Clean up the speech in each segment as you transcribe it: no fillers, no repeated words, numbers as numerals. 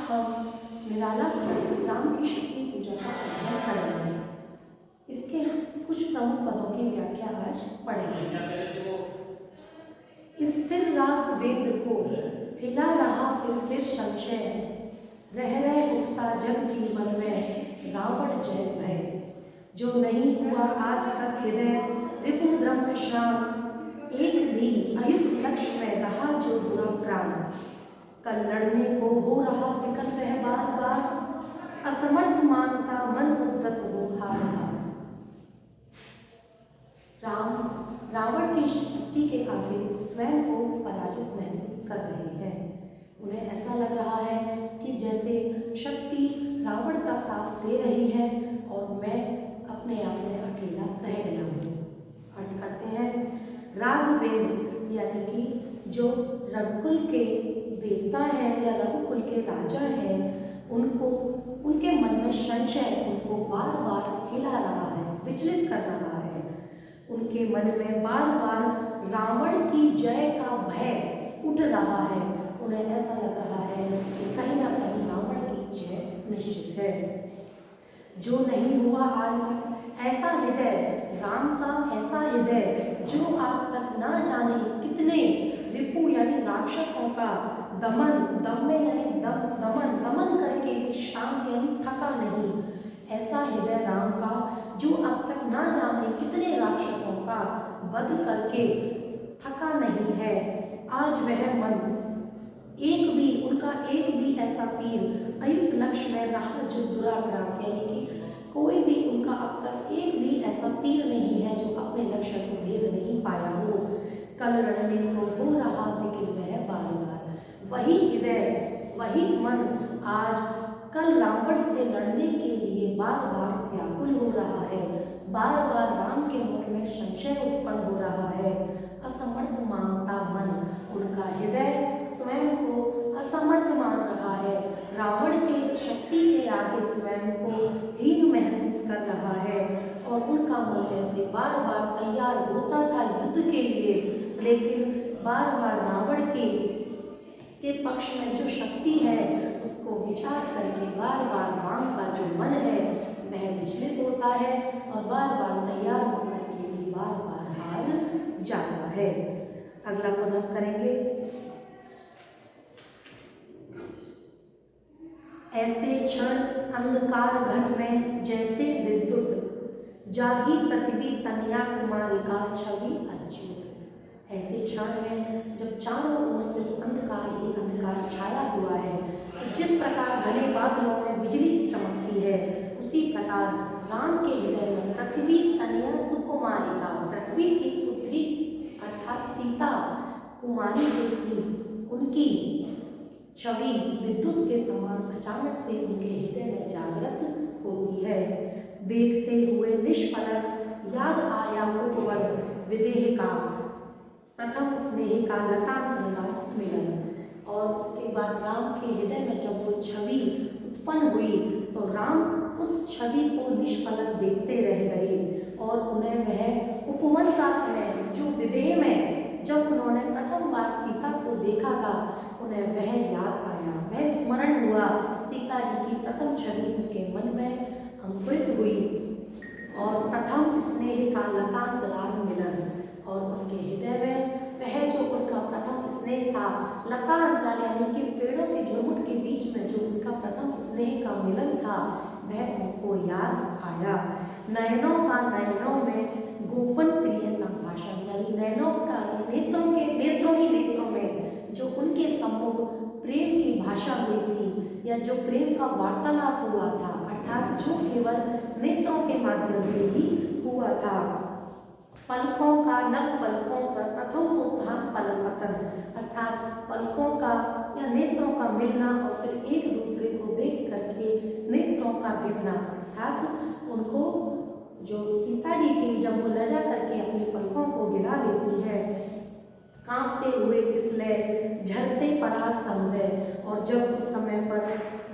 हम निराला राम की शक्ति पूजा का अध्ययन करेंगे। इसके हम कुछ प्रमुख पदों की व्याख्या आज पढ़ेंगे। स्थिर राग वेद को हिला रहा फिर संशय, रह उठता जग जीवन में रावण जय भय। जो नहीं हुआ आज तक हृदय रिपु द्रव्य श्राम, एक भी अयुत लक्ष्य में रहा जो दुराक्रांत। कल लड़ने को हो रहा विकल वह बार बार, असमर्थ मानता मन उद्दत हो हार हार। रावण की शक्ति के आगे स्वयं को पराजित महसूस कर रहे हैं। उन्हें ऐसा लग रहा है कि जैसे शक्ति रावण का साथ दे रही है और मैं अपने आप में अकेला रह गया हूँ। अर्थ करते हैं राघवेंद्र यानी कि जो रघुकुल के देवता हैं या रघुकुल के राजा हैं, उनको उनके मन में संशय उनको बार बार हिला रहा है, विचलित कर रहा है। उनके मन में बार बार रावण की जय का भय उठ रहा है। उन्हें ऐसा लग रहा है कि कहीं ना कहीं रावण की जय निश्चित है। जो नहीं हुआ आज तक ऐसा हृदय, राम का ऐसा हृदय जो आज तक ना जाने कितने रिपु यानी राक्षसों का दमन करके शांत यानी थका नहीं। ऐसा हृदय राम का जो अब तक ना जाने कितने राक्षसों का वध करके थका नहीं है। आज वह मन उनका एक भी ऐसा तीर अयुत लक्ष्य में रहा जो दुराक्रांत, यानी कि कोई भी उनका अब तक एक भी ऐसा तीर नहीं है जो अपने लक्ष्य को भेद नहीं पाया हो। कल लड़ने को हो रहा विकिल वह बार बार, वही हृदय वही मन आज कल रावण से लड़ने के लिए बार बार व्याकुल हो रहा है। बार बार राम के मन में संशय उत्पन्न हो रहा है। असमर्थ मानता मन, उनका हृदय स्वयं को असमर्थ मान रहा है। रावण की शक्ति के आगे स्वयं को हीन महसूस कर रहा है और उनका मन ऐसे बार बार तैयार होता था युद्ध के लिए, लेकिन बार बार रावण के पक्ष में जो शक्ति है उसको विचार करके बार बार राम का जो मन है वह विचलित होता है और बार बार तैयार होकर के भी बार बार हार जाता है। अगला पद हम करेंगे। ऐसे क्षण अंधकार घन में जैसे विद्युत, जागी पृथ्वी तनया कुमारी का छवि अच्युत। ऐसे क्षण में जब चारों ओर से अंधकार ही अंधकार छाया हुआ है, तो जिस प्रकार घने बादलों में बिजली चमकती है, उसी प्रकार राम के हृदय में पृथ्वी तनया सुकुमारी का, पृथ्वी की पुत्री अर्थात सीता कुमारी जो थी, उनकी छवि विद्युत के समान अचानक से उनके हृदय में जागृत होती है। देखते हुए निष्फलक याद आया उपवन विदेह का, प्रथम स्नेह का लतांत मिलन। और उसके बाद राम के हृदय में जब वो छवि उत्पन्न हुई तो राम उस छवि को निष्फलक देखते रह गए और उन्हें वह उपवन का समय जो विदेह में जब उन्होंने प्रथम बार सीता को देखा था, उन्हें वह याद आया, वह स्मरण हुआ। सीता जी की प्रथम छवि उनके मन में अंकुरित हुई और प्रथम स्नेह का लतांतराग मिलन, और उनके हृदय में वह जो उनका प्रथम स्नेह था, लतांतराल यानी कि पेड़ों के झुरमुट के बीच में जो उनका प्रथम स्नेह का मिलन था, वह उनको याद आया। नयनों का नयनों में गोपन प्रिय संभाषण, यानी नयनों का नेत्रों में जो उनके सम्मुख प्रेम की भाषा हुई थी या जो प्रेम का वार्तालाप हुआ था, अर्थात जो केवल नेत्रों के माध्यम से ही हुआ था। पलकों का नव पलकों का प्रथम उत्थान पल पतन, अर्थात पलकों का या नेत्रों का मिलना और फिर एक दूसरे को देख करके नेत्रों का गिरना, अर्थात उनको जो सीता जी थी जब वो लजा करके अपने पलकों को गिरा लेती है, कांपते हुए किसले झरते पराग समुदय, और जब उस समय पर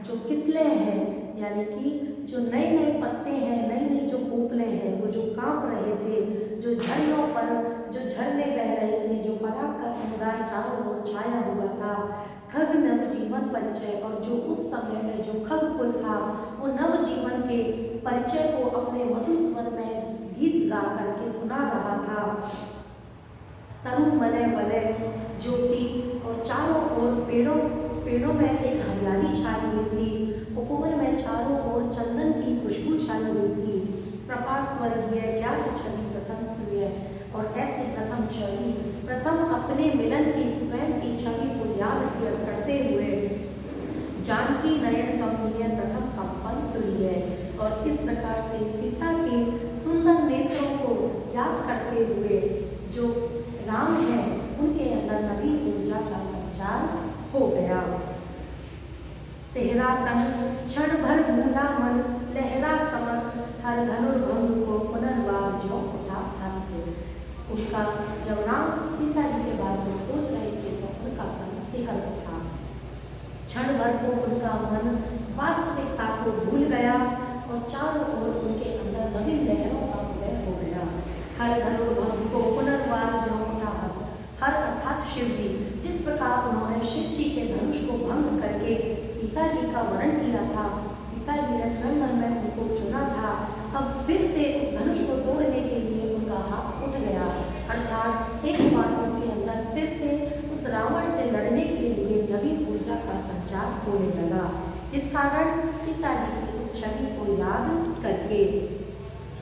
जो किसले हैं यानी कि जो नए नए पत्ते हैं, नई नई जो पोपले हैं, वो जो कांप रहे थे, जो झरनों पर जो झरने बह रहे थे, जो पराग का समुदाय चारों ओर छाया हुआ था, खग नवजीवन परिचय, और जो उस समय में जो खग कुल था वो नवजीवन के परिचय को अपने मधुर स्वर में गीत गा करके सुना रहा था। तरु मलय वलय ज्योति, और चारों ओर पेड़ों में एक हरियाली छाई हुई थी। उपवन में चारों ओर चंदन की खुशबू छाई हुई थी। प्रभात स्वर्गीय ज्ञात छवि प्रथम सूर्य, और ऐसे प्रथम छवि प्रथम अपने मिलन की स्वयं की छवि को याद करते हुए जानकी नयन कमनीय प्रथम कंपन तुल्य, और इस प्रकार से सीता के सुंदर नेत्रों को याद करते हुए जो राम है उनके अंदर नवीन ऊर्जा का संचार हो गया। सेहरा तन क्षण भर मूला मन, लहरा समस्त हर धनुर्भंग को पुनर्वार जो उठा हंसते। उनका जब राम सीता जी के बारे में सोच रहे थे तो उनका तन सिहर उठा। क्षण भर को उनका मन वास्तविकता को भूल गया और चारों ओर उनके अंदर नवीन लहरों का उदय हो गया। हर धनुर्भंग को पुनर्वार जो उठा हंस, हर अर्थात शिव जी, जिस प्रकार उन्होंने शिव जी के धनुष को भंग करके सीता जी का वरण किया था, सीता जी ने स्वयंवर में उनको चुना था, अब फिर से उस धनुष को तोड़ने के लिए उनका हाथ उठ गया, अर्थात एक बार उनके अंदर फिर से उस रावण से लड़ने के लिए नवीन ऊर्जा का संचार होने लगा, जिस कारण सीता जी की उस छवि को याद करके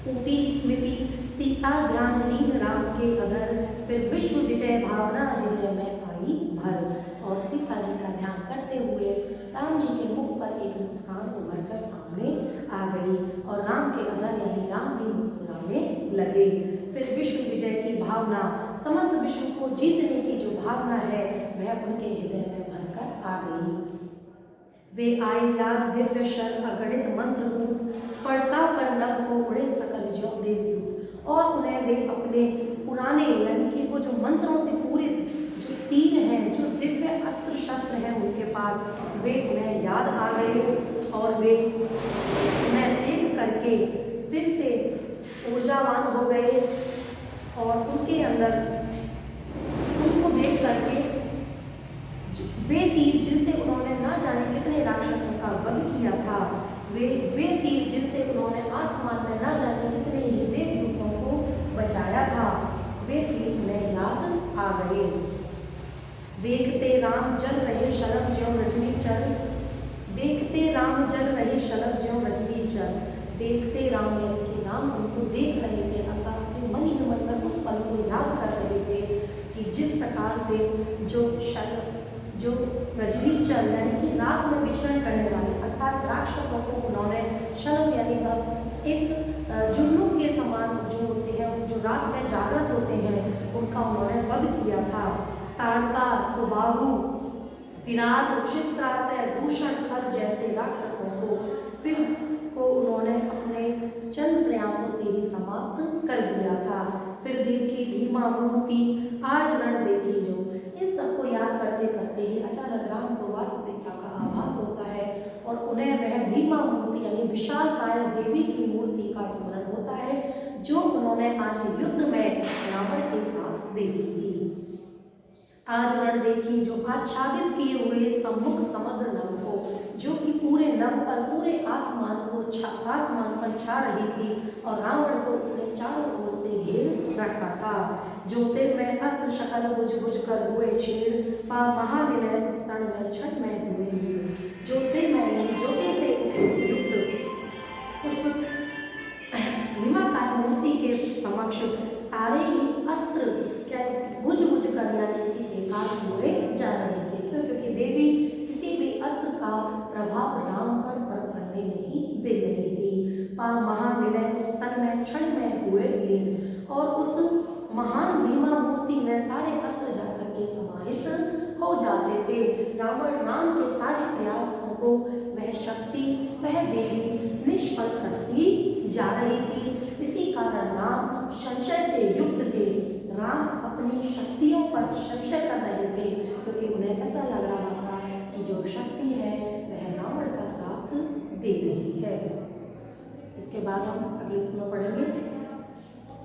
फूटी स्मृति सीता ध्यान लीन राम के अगर, फिर विश्व विजय भावना हृदय में आई भर। और सीता जी का ध्यान करते हुए राम जी के मुख पर एक मुस्कान उभर कर सामने आ गई और राम के अगर यानी राम भी मुस्कुराने लगे। फिर विश्व विजय की भावना, समस्त विश्व को जीतने की जो भावना है वह उनके हृदय में भरकर आ गई। वे आए याद दिव्य शर अगणित मंत्रभूत, फड़का पर नभ को उड़े सकल ज्यों देवदूत। और उन्हें वे अपने पुराने यानी कि वो जो मंत्रों से पूरित जो तीर हैं, जो दिव्य अस्त्र शस्त्र हैं उनके पास, वे उन्हें याद आ गए और वे उन्हें देख करके फिर से ऊर्जावान हो गए और उनके अंदर उनको देख करके वे तीर जिनसे उन्होंने ना जाने कितने राक्षसों का वध किया था, वे तीर जिनसे उन्होंने आसमान में ना जाने कितने ही देवदूतों को बचाया था, वे तीर उन्हें याद आ गए। देखते राम जल रहे शलभ ज्यों रजनी चल, देखते राम जल रहे शलभ ज्यों रजनी चल। देखते राम यानी कि राम उनको देख रहे थे, अर्थात अपने मन ही मन में उस पल को याद कर रहे थे कि जिस प्रकार से जो रजनी चल यानी कि रात में विचरण करने वाले अर्थात राक्षसों को उन्होंने शलभ यानी एक जुन्नू के समान जो होते हैं, जो रात में जागृत होते हैं, उनका उन्होंने वध किया था। ताड़का, सुबाहु, विराट, शिस्त्रार्थ, दूषण, खर जैसे राक्षसों को उन्होंने अपने चंद प्रयासों से ही समाप्त कर दिया था। फिर देखी भीमा मूर्ति आज रण देखी जो, इन सबको याद करते करते ही अचानक राम को वास्तविकता का आभास होता है और उन्हें वह भीमा मूर्ति यानी विशालकाय देवी की मूर्ति का स्मरण होता है जो उन्होंने आज युद्ध में रावण के साथ देखी थी। आज रण देखी जो आच्छादित किए हुए सम्मुख समुद्र नभ को, जो कि पूरे नभ पर पूरे आसमान पर छा रही थी और रावण को उसने चारों ओर से घेर रखा था। ज्योतिर्मय अस्त्र शकल बुझ बुझ कर हुए छेड़, पा महाविलय उस तन में छठ में हुए हीर। ज्योतिर्मय ज्योति से युक्त उस भीमाकार मूर्ति के समक्ष सारे ही अस्त्र क्या बुझ बुझ कर यानी कि बेकार हुए जा रहे थे। क्यों? क्योंकि देवी किसी भी अस्त्र का प्रभाव रावण पर पड़ने नहीं दे रही थी। पा महाविलय उस तन में क्षण में हुए लीन और उस महान भीमा मूर्ति में सारे अस्त्र जाकर के समाहित हो जाते थे। रावण राम के सारे प्रयासों को वह शक्ति वह देवी निष्फल करती जा रही थी। इसी कारण राम संशय से युक्त थे। राम अपनी शक्तियों पर संशय कर रहे थे क्योंकि उन्हें ऐसा लग रहा था कि जो शक्ति है वह रावण का साथ दे रही है। इसके बाद हम अगले उसमें पढ़ेंगे